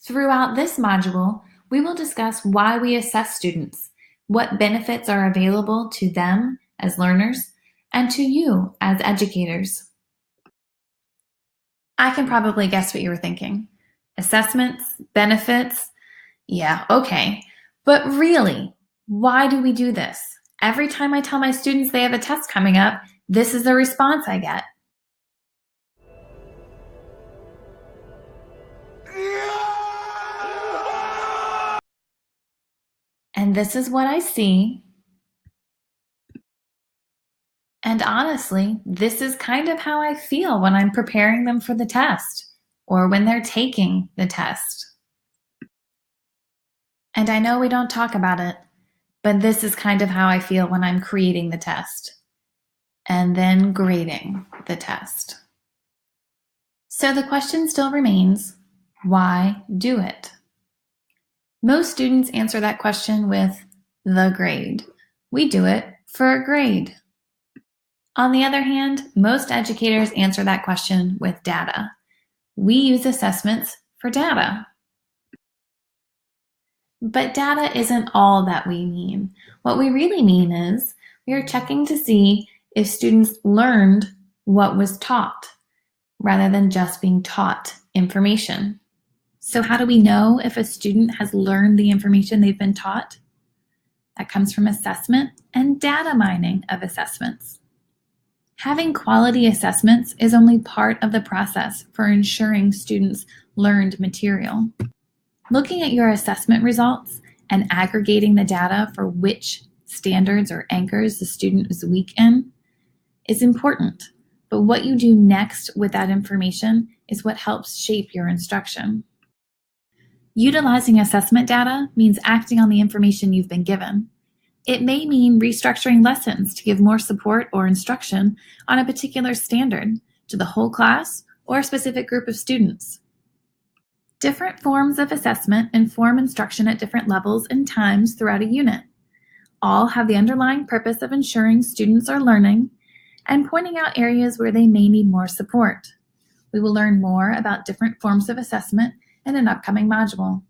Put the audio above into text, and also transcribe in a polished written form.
Throughout this module, we will discuss why we assess students, what benefits are available to them as learners, and to you as educators. I can probably guess what you were thinking. Assessments, benefits, yeah, okay. But really, why do we do this? Every time I tell my students they have a test coming up, this is the response I get. And this is what I see. And honestly, this is kind of how I feel when I'm preparing them for the test or when they're taking the test. And I know we don't talk about it, but this is kind of how I feel when I'm creating the test and then grading the test. So the question still remains, why do it? Most students answer that question with the grade. We do it for a grade. On the other hand, most educators answer that question with data. We use assessments for data. But data isn't all that we mean. What we really mean is we are checking to see if students learned what was taught rather than just being taught information. So how do we know if a student has learned the information they've been taught? That comes from assessment and data mining of assessments. Having quality assessments is only part of the process for ensuring students learned material. Looking at your assessment results and aggregating the data for which standards or anchors the student is weak in is important, but what you do next with that information is what helps shape your instruction. Utilizing assessment data means acting on the information you've been given. It may mean restructuring lessons to give more support or instruction on a particular standard to the whole class or a specific group of students. Different forms of assessment inform instruction at different levels and times throughout a unit. All have the underlying purpose of ensuring students are learning and pointing out areas where they may need more support. We will learn more about different forms of assessment in an upcoming module.